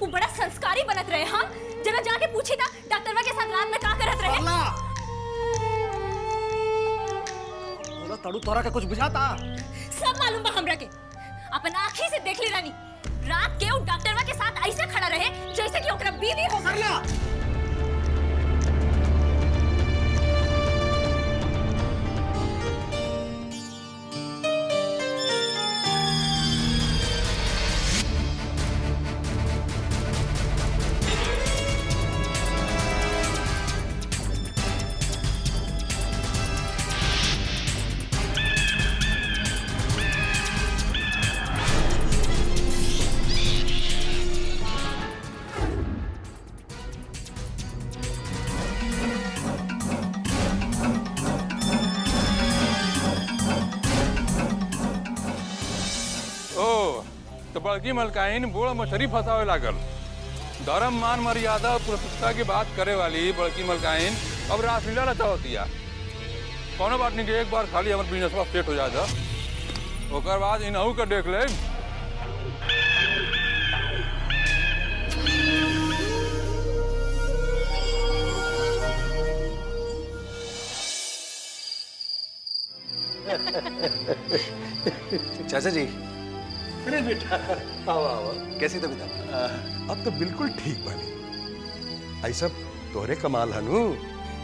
वो बड़ा संस्कारी बनत रहे। हाँ, जरा जाके पूछी था डॉक्टरवा के साथ रात में का करत रहे। बोला तड़ू तोरा का कुछ बुझाता? सब मालूम बा हमरा के। अपन आँखी से देख ली रानी, रात के वो डॉक्टरवा के साथ ऐसे खड़ा रहे जैसे कि ओकरा बीवी हो। सरला तो बड़की मलकाइन बोड़ मछली फंसावे लागल। धर्म मान मर्यादा और प्रतिष्ठा की बात करे वाली बड़की मलकाइन अब रासलीला रचा होती है। कोनो बात नहीं कि एक बार खाली हमारे बिजनेस सेट हो जाए ओकर बाद इनहू के देख ले। चाचा जी, अरे बेटा आओ आओ। कैसी तबीयत? अब तो बिल्कुल ठीक बनी। ऐसा तोहरे कमाल हनु।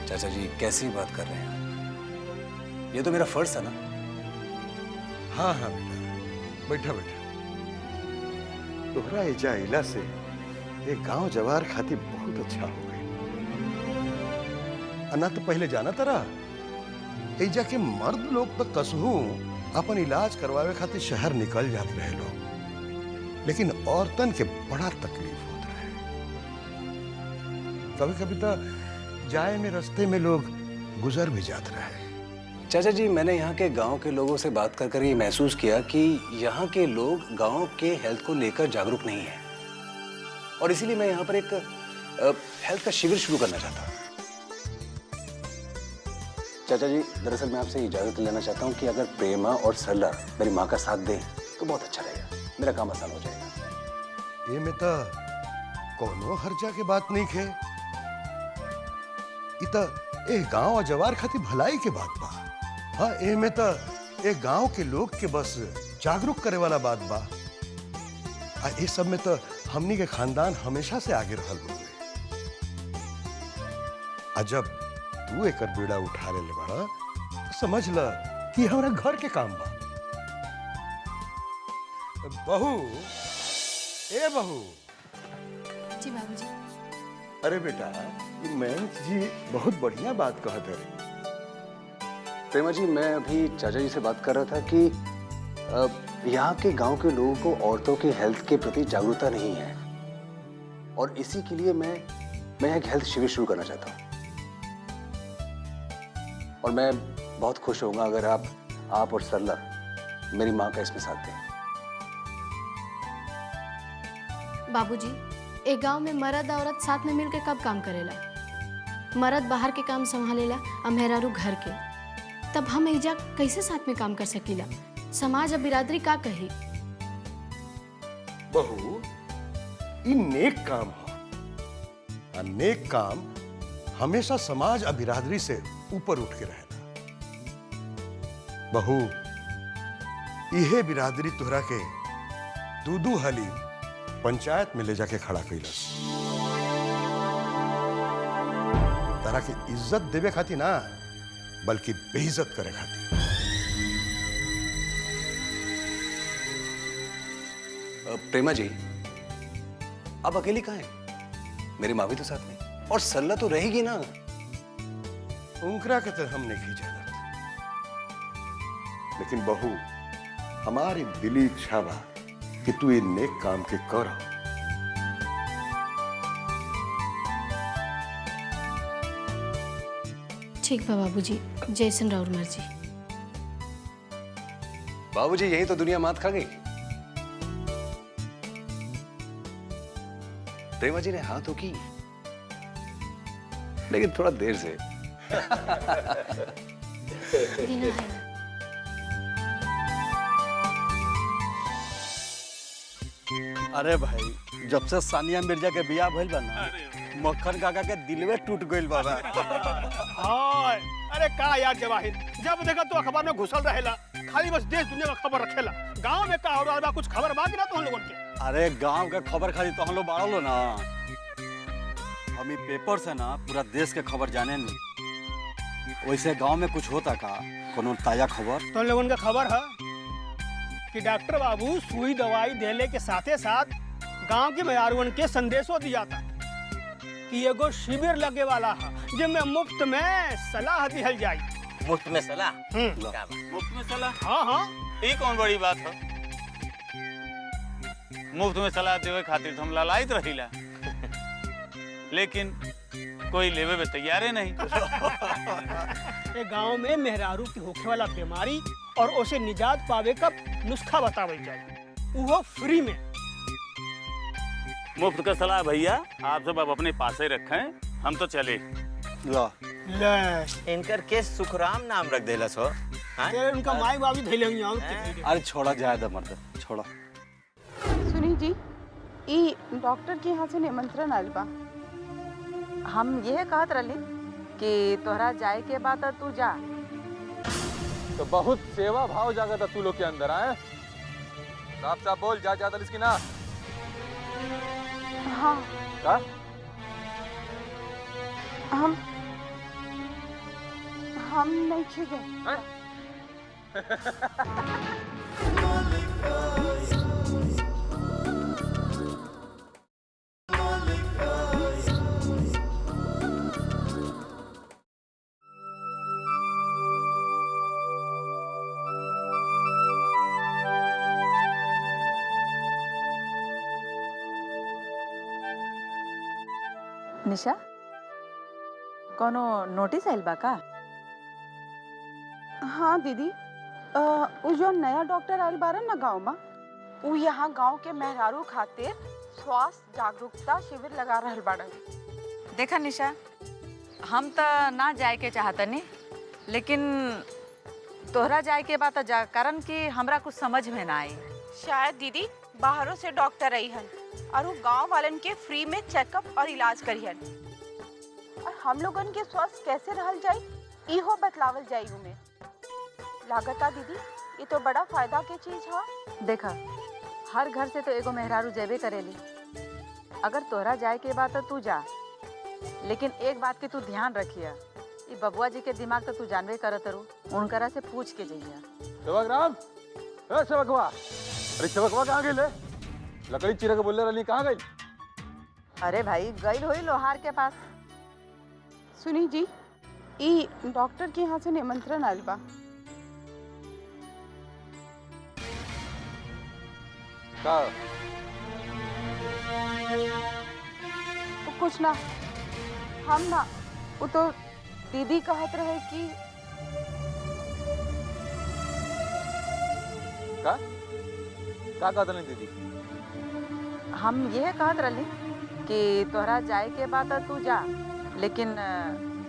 चाचा जी कैसी बात कर रहे हैं? ये तो मेरा फर्ज था ना। हाँ हाँ बेटा, बैठा बैठा। तोहरा एजा इला से ये गांव जवार खातिर बहुत अच्छा हो गई। अन्ना तो पहले जाना तरा एजा के मर्द लोग तो कसहू अपन इलाज करवावे खातिर शहर निकल जाते रहे लोग, लेकिन औरतन के बड़ा तकलीफ होता है। कभी कभी तो जाए में रास्ते में लोग गुजर भी जाते रहे। चाचा जी, मैंने यहाँ के गांव के लोगों से बात कर कर ये महसूस किया कि यहाँ के लोग गांव के हेल्थ को लेकर जागरूक नहीं है, और इसीलिए मैं यहाँ पर एक हेल्थ का शिविर शुरू करना चाहता हूँ। चाचा जी, दरअसल मैं आपसे इजाजत लेना चाहता हूँ कि अगर प्रेमा और सरला मेरी माँ का साथ दें तो बहुत अच्छा रहेगा, मेरा काम आसान हो जाएगा। ये में तो कोनो हर्जा के बात नहीं खे। इता ए गांव और जवार खातिर भलाई के बात बा। हाँ, ए में तो ए गांव के लोग के बस जागरूक करे वाला बात बा। आ ए सब में तो हमनी के खानदान हमेशा से आगे रहल हुए। जब तू एकर बेड़ा उठा ले बड़ा तो समझ ल कि हमारा घर के काम बा। बहू, ए बहू। जी बाबूजी। अरे बेटा, ये महंत जी बहुत बढ़िया बात कहत है। प्रेमा जी, मैं अभी चाचा जी से बात कर रहा था कि यहाँ के गांव के लोगों को औरतों की हेल्थ के प्रति जागरूकता नहीं है, और इसी के लिए मैं एक हेल्थ शिविर शुरू करना चाहता हूँ। और मैं बहुत खुश होऊंगा अगर आप और सरला मेरी माँ का इसमें साथ दें। बाबूजी, एक गांव में मर्द औरत साथ में मिलकर कब काम करेला? मर्द बाहर के काम संभालेला और मेहरारू घर के। तब हम एजा कैसे साथ में काम कर सकीला? समाज और बिरादरी का कही? बहू, ये नेक काम हो। और नेक काम हमेशा समाज और बिरादरी से ऊपर उठ के रहना। बहू, यह बिरादरी तोहरा के दूदू हली पंचायत में ले जाके खड़ा कैलस। तारा के इज्जत देवे खातिर ना, बल्कि बेइज्जत करे खातिर। प्रेमा जी, आप अकेली कहाँ हैं? मेरी माँ भी तो साथ में, और सरला तो रहेगी ना। उनकरा के तो हम नहीं जानत, लेकिन बहू, हमारी दिली इच्छा बा कि तू ये नेक काम के कर। ठीक बा बाबूजी, जैसन राउर मर्जी। बाबूजी, यही तो दुनिया मात खा गई। प्रेमा जी ने हाँ तो की, लेकिन थोड़ा देर से। देना है। अरे भाई जब से सानिया मिर्जा के बियाह भइल बा ना मक्खन काका के दिलवे टूट गइल बाबा। हाय अरे का यार जवाहिर, जब देखा तो अखबार में घुसल रहेला, खाली बस देश दुनिया का खबर रखेला। गांव में का हो रहा बा कुछ खबर बा कि ना तो हम लोगन के? अरे गांव के खबर खाली तो हम लोग बाड़ा लो ना, हम ई पेपर से ना पूरा देश के खबर जाने नहीं। वैसे गांव में कुछ होता का, कोनो ताजा खबर? तो हम लोगन का खबर है कि डॉक्टर बाबू सुई दवाई देले के साथे साथ गांव के मेहरारुअन के संदेशो दिया था कि एगो शिविर लगे वाला है जिसमें मुफ्त में सलाह दिहल जाई। मुफ्त में सलाह? हम्म। क्या बात? मुफ्त में सलाह? हाँ हाँ ये कौन बड़ी बात है? मुफ्त में सलाह देवे खातिर तो हम लालायित रहीला, लेकिन कोई लेवे में तैयार नहीं। ये गांव में मेहरारू के होखे वाला बीमारी और उसे निजात पावे का नुस्खा बतावल जाए, वो फ्री में। मुफ्त का सलाह भैया आप सब अब अपने पास ही रखें, हम तो चले। ला ले इनकर केस सुखराम नाम रख देला सो। तेरे उनका माई बाबी धैले हुई अरे छोड़ा जाए दे मर्द, छोड़ा। सुनी जी, ई डॉक्टर के यहाँ से निमंत्रण आयल बा। हम यह कहत रही कि तोहरा जाए के बाद तू जा। तो बहुत सेवा भाव जागा था तू लोग के अंदर आए। साफ साफ बोल, जा ज्यादा इसकी ना। हाँ का? हम नहीं खे गए। हैं? निशा, कोनो नोटिस आयल बा का? हाँ दीदी, वो जो नया डॉक्टर आयल बारन ना गाँव में, वो यहाँ गांव के मेहरारू खातिर स्वास्थ्य जागरूकता शिविर लगा रहल बाड़न। देखा निशा, हम तो ना जाए के चाहतनी, लेकिन तोहरा जाए के बात जा, कारण कि हमरा कुछ समझ में ना आई। शायद दीदी बाहरों से डॉक्टर आई हन और वो गांव वालन के फ्री में चेकअप और इलाज करिहन, और हम लोगन के स्वास्थ्य कैसे रहल जाई इहो बतलावल जाई। उमे लागता दीदी ये तो बड़ा फायदा के चीज है। देखा, हर घर से तो एगो मेहरारू जेबे करेली। अगर तोहरा जाए के बात तो तू जा, लेकिन एक बात के तू ध्यान रखिया, ये बबुआ जी के दिमाग तो तू जानबे करत रू, उनकरा से पूछ के जइया। सेवकराम, ए सेवकवा, अरे सेवकवा कहाँ गई? लकड़ी चिरा के बोले रही, कहाँ गई? अरे भाई गई हुई लोहार के पास। सुनी जी, ई डॉक्टर के यहाँ से निमंत्रण आयल बा। का? कुछ ना, हम ना, वो तो दीदी कहत रहे कि का? का कहत नहीं दीदी? हम यह कहत रही कि तोहरा जाए के बात तो तू जा, लेकिन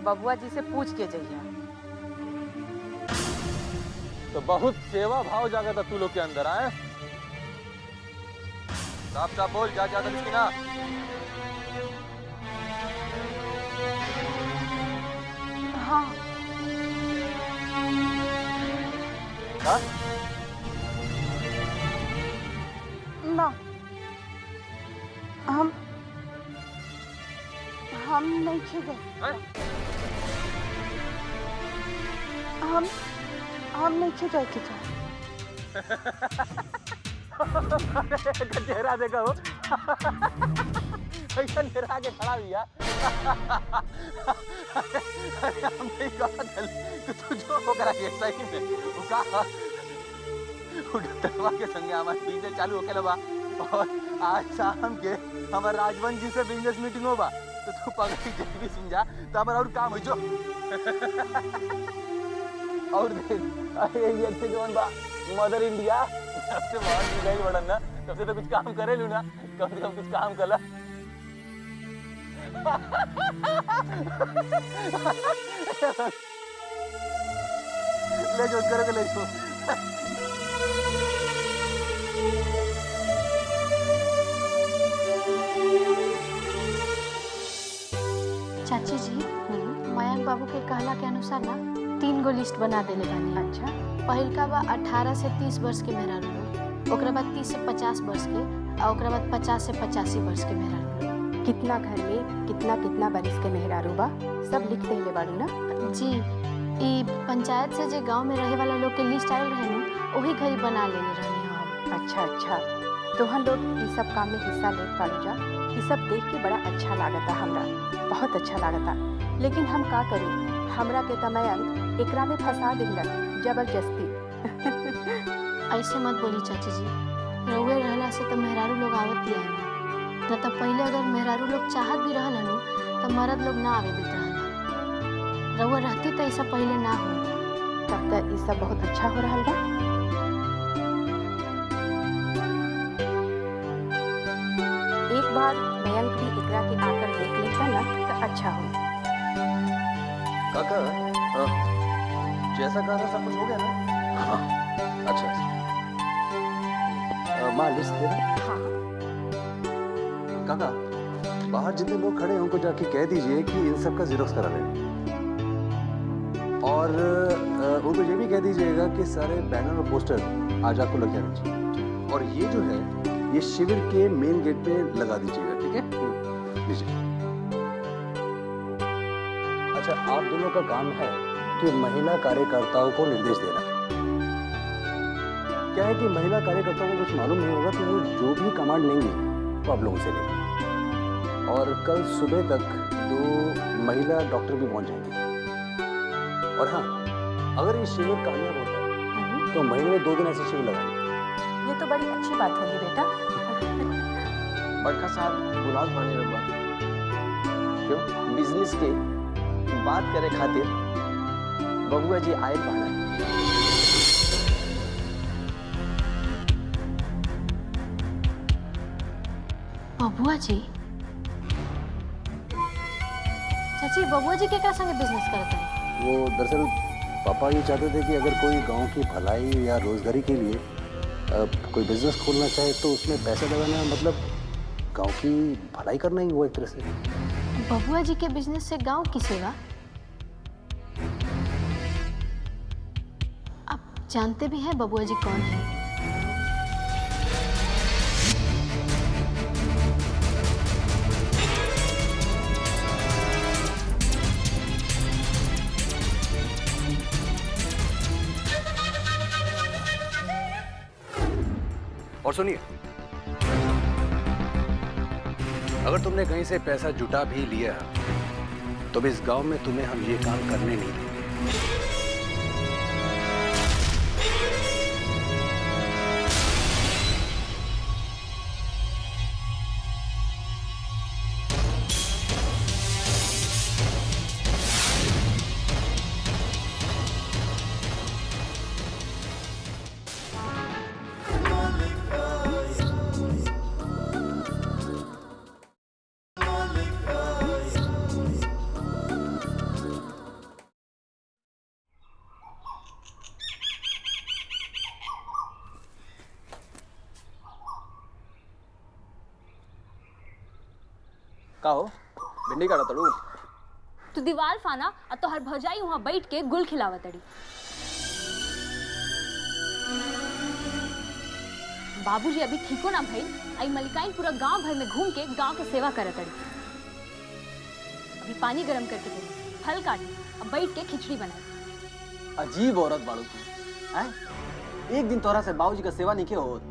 बबुआ जी से पूछ के जइया। तो बहुत सेवा भाव जागा था तू लोग के अंदर आए। साफ साफ बोल, जा ज्यादा इसकी ना। हाँ का? ना, हम नहीं खे गए। हैं? हम नहीं खे गए के चेहरा देखा हो, ऐसा चेहरा के खड़ा भैया। हम नहीं कहा कि तू जो हो करा के सही में वो कहा वो डॉक्टरवा के संगे हमारे बिजनेस चालू होके लबा, और आज शाम के हमारे राजवंश जी से बिजनेस मीटिंग होगा, तो तू पगड़ी जल्दी समझा तो हमारा और काम हो जो। और अरे ये अच्छे जवान बा मदर इंडिया सबसे बहुत डिजाइन बढ़न ना, तब से तो कुछ काम करे लू ना, कम से कम कुछ काम कला। ले जो करो ले जो। चाची जी मयंक बाबू के कहला के अनुसार ना 3 गो लिस्ट बना देले बानी। अच्छा, पहिलका बा 18 से 30 वर्ष के मेहरारू लोग, ओकरा बाद 30 से 50 वर्ष के, और ओकरा बाद 50 से 85 वर्ष के मेहरारू लोग। कितना घर में कितना कितना बरिस के मेहरारू बा सब लिख देले बाड़ू ना? जी, ई पंचायत से जे गांव में रहे वाला लोग के लिस्ट आयल रहे नु, वही घरी बना लेले रहनी हम। अच्छा अच्छा, तो हम लोग इस सब काम में हिस्सा ले पाड़ू जा। ये सब देख के बड़ा अच्छा लागता, हमरा बहुत अच्छा लागता। लेकिन हम का करी, हमरा के तमयंक एकरा में फंसा दिलन जबरदस्ती। ऐसे मत बोली चाची जी, रउए रहला से तो मेहरारू लोग आवत दिया न तो पहले अगर मेहरारू लोग चाहत भी रहल हनु तो मर्द लोग ना आवे देत रहल। रउआ रहती तो ऐसा पहले ना हो। तब तक ये सब बहुत अच्छा हो रहा बा। एक बार मयंक भी एकरा के आकर देख लेता ना तो अच्छा हो। काका, जैसा कहा था सब कुछ हो गया ना? हाँ, अच्छा। माँ लिस्ट दे रहा? हाँ। काका, बाहर जितने लोग खड़े हैं उनको जाके कह दीजिए कि इन सब का जीरोक्स करा लें। और उनको ये भी कह दीजिएगा कि सारे बैनर और पोस्टर आज आपको लग जाना चाहिए। और ये जो है ये शिविर के मेन गेट पे लगा दीजिएगा, ठीक है? लीजिए। अच्छा, आप दोनों का काम है कि महिला कार्यकर्ताओं को निर्देश देना। क्या है कि महिला कार्यकर्ताओं को कुछ मालूम नहीं होगा तो वो जो भी कमांड लेंगे वो आप लोगों से लेंगे। और कल सुबह तक 2 महिला डॉक्टर भी पहुंच जाएंगे। और हाँ, अगर ये शिविर कामयाब होता है तो महीने में 2 दिन ऐसे शिविर लगाएंगे। ये तो बड़ी अच्छी बात होगी बेटा। बड़का साहब बुलात माने रहुआ क्यों बिजनेस के बात करे खातिर बबुआ जी आए बाड़ा। बबुआ जी? चाची, बबुआ जी के क्या संगे बिजनेस करते हैं? वो दरअसल पापा ये चाहते थे कि अगर कोई गांव की भलाई या रोजगारी के लिए कोई बिजनेस खोलना चाहे तो उसमें पैसा लगाना मतलब गांव की भलाई करना ही हुआ एक तरह से। बबुआ जी के बिजनेस से गांव की सेवा? आप जानते भी हैं बबुआ जी कौन है? और सुनिए, अगर तुमने कहीं से पैसा जुटा भी लिया तो भी इस गांव में तुम्हें हम ये काम करने नहीं देंगे। का हो भिंडी काटा तड़ू? तू दीवार फाना और तो हर भौजाई वहां बैठ के गुल खिलावा तड़ी। बाबूजी अभी ठीको ना भई, आई मलिकाइन पूरा गांव भर में घूम के गांव के सेवा करत तड़ी। अभी पानी गरम करके दे, फल काटी और बैठ के खिचड़ी बनाई। अजीब औरत बाड़ू तू हैं? एक दिन तोरा से बाबूजी का सेवा नहीं के हो।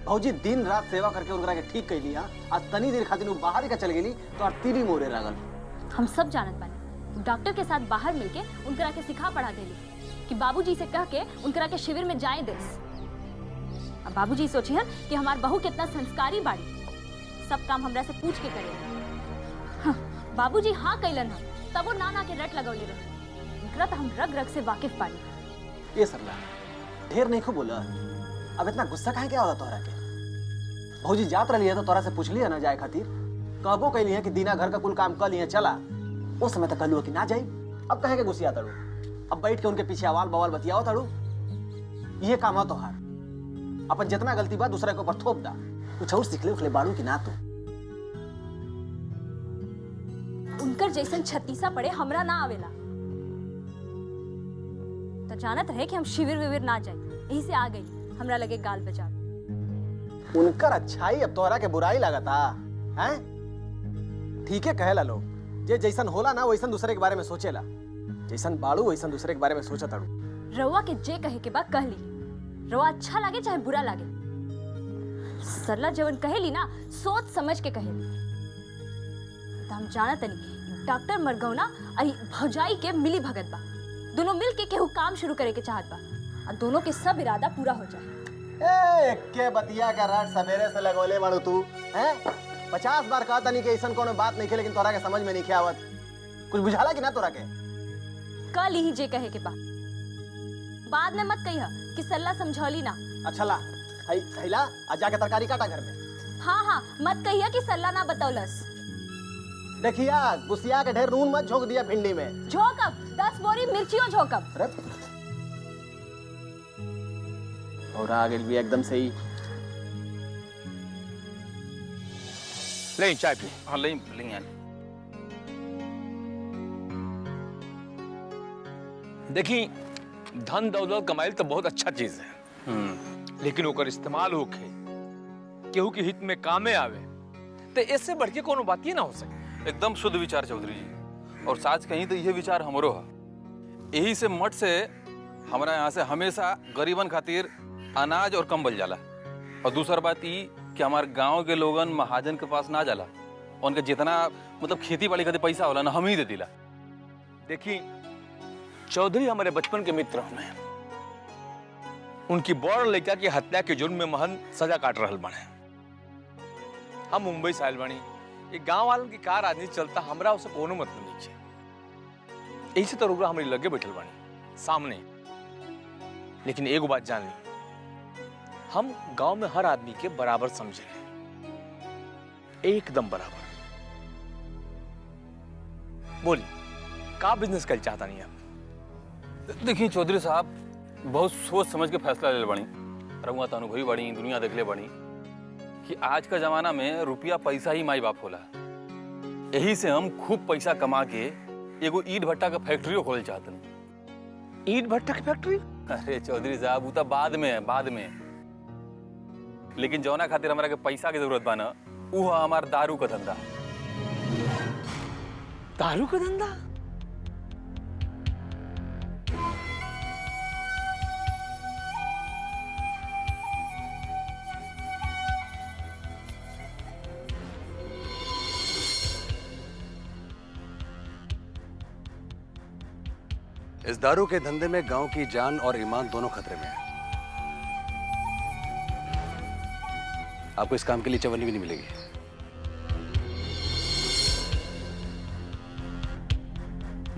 भौजी दिन रात सेवा करके उनकरा के ठीक कर लिया। आज तनी देर खातिर वो बाहर का चल गेली तो तीली मोरे लागल। हम सब जानत बानी, डॉक्टर के साथ बाहर मिलके उनकरा के सिखा पढ़ा देली कि बाबूजी से कह के उनकरा के शिविर में जाए देस। अब बाबूजी सोची है कि हमार बहू कितना संस्कारी बाड़ी, सब काम हमरा से पूछ के करे। हाँ, बाबूजी हाँ कैलन हम तब वो नाना के रट लगौले रहे। उनकरा तो हम रग रग से वाकिफ बाड़ी। ये सरला ढेर नहीं खूब बोला, अब इतना गुस्सा काहे क्या होता तोहरा के? भौजी जात रही है तो तोरा से पूछ लिया ना जाए खातिर, कहबो कैली है कि दीना घर का कुल काम कर लिया चला। उस समय तक कहलू कि ना जाई, अब कहे के गुस्सिया तड़ू, अब बैठ के उनके पीछे अवाल बवाल बतियाओ तड़ू। ये काम है तोहार, अपन जितना गलती बा दूसरे के ऊपर थोप दा। कुछ और सीख ले उखले बाड़ू की ना तू। उन उनकर जैसन छत्तीसा पड़े हमरा ना आवेला। तो जानत रहे कि हम शिविर विविर ना जाए, यही से आ गई हमरा लगे गाल बजा। उनकर अच्छाई अब तोहरा के बुराई लगता हैं? ठीक है कहेला लोग, जे जैसन होला ना वैसन दूसरे के बारे में सोचेला, जैसन बाड़ू वैसन दूसरे के बारे में सोचा ताड़ू। रउआ के जे कहे के बाद कह ली, रउआ अच्छा लागे चाहे बुरा लागे। सरला जवन कहेली ना सोच समझ के कहेली। तो हम जानत नहीं डॉक्टर मरगौना और भौजाई के मिली भगत बा, दोनों मिल के केहू काम शुरू करे के चाहत बा और दोनों के सब इरादा पूरा हो जाए। के बतिया का रात सवेरे से लगोले बाड़ू तू हैं? 50 बार कहता नहीं कि ऐसन कोनो बात नहीं खे, लेकिन तोरा के समझ में नहीं आवत। कुछ बुझाला कि ना तोरा के? कल ही जे कहे के बाद में मत कहिया कि सरला समझौली ना। अच्छा ला हैला आज जाके तरकारी काटा घर में। हाँ हाँ मत कहिया कि सरला ना बतौलस। देखिया गुस्सिया के ढेर नून मत झोंक दिया भिंडी में। झोंकब 10 बोरी मिर्चियों झोंकब। और आगे भी एकदम सही। ले चाय पी। हाँ ले यार। देखी धन दौलत कमाइल तो बहुत अच्छा चीज है, लेकिन ओकर इस्तेमाल होके केहू के हित में कामे आवे तो इससे बढ़ के कोनो बात ही ना हो सके। एकदम शुद्ध विचार चौधरी जी, और साच कहीं तो यह विचार हमरो है। यही से मठ से हमारा यहाँ से हमेशा गरीबन खातिर अनाज और कंबल जाला। और दूसरा बात ये कि हमारे गांव के लोगन महाजन के पास ना जाला, उनके जितना मतलब खेती बाड़ी खातिर पैसा होला ना हम ही दे दिला। देखी चौधरी हमारे बचपन के मित्र हैं, उनकी बड़ लड़का की हत्या के जुर्म में महन सजा काट रहल बने। हम मुंबई से आयल बनी, ये गांव वालन की कार आदमी चलता हमरा उसे कोनो मतलब नहीं है। यही से तो रुगरा हमारी लगे बैठल बनी सामने। लेकिन एक बात जान ली, हम गांव में हर आदमी के बराबर समझे, एकदम बराबर। बोली का बिजनेस कर चाहता नहीं आप? देखिए चौधरी साहब, बहुत सोच समझ के फैसला ले बनी। रहुआ तो अनुभवी बड़ी, दुनिया देख ले बड़ी कि आज का जमाना में रुपया पैसा ही माई बाप होला। यही से हम खूब पैसा कमा के एगो ईट भट्टा का फैक्ट्री खोल चाहते हैं। ईट भट्टा की फैक्ट्री? अरे चौधरी साहब वो तो बाद में है, बाद में। लेकिन जौना खातिर हमारा के पैसा की जरूरत बा ना, वो हमार दारू का धंधा। दारू का धंधा? इस दारू के धंधे में गांव की जान और ईमान दोनों खतरे में है। आपको इस काम के लिए चवन्नी भी नहीं मिलेगी।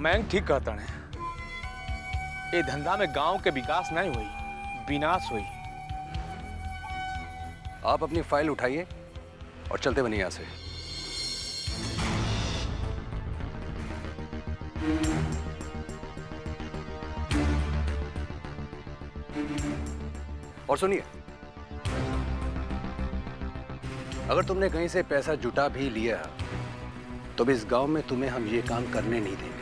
मैं ठीक कहता है, ये धंधा में गांव के विकास नहीं हुई, विनाश हुई। आप अपनी फाइल उठाइए और चलते बनिए यहां से। और सुनिए, अगर तुमने कहीं से पैसा जुटा भी लिया तो भी इस गांव में तुम्हें हम ये काम करने नहीं देंगे।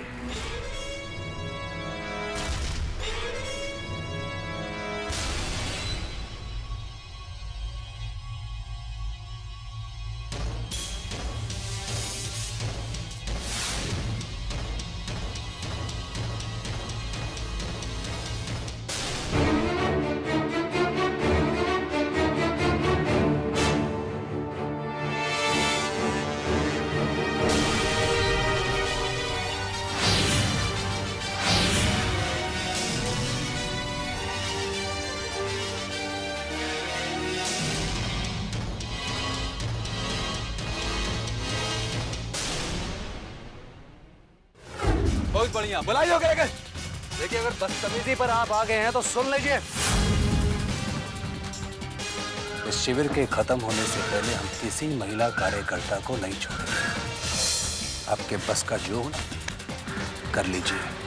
बहुत बढ़िया, बुलाइए क्या? देखिए, अगर बदतमीजी पर आप आ गए हैं तो सुन लीजिए। इस शिविर के खत्म होने से पहले हम किसी महिला कार्यकर्ता को नहीं छोड़ेंगे। आपके बस का जो कर लीजिए।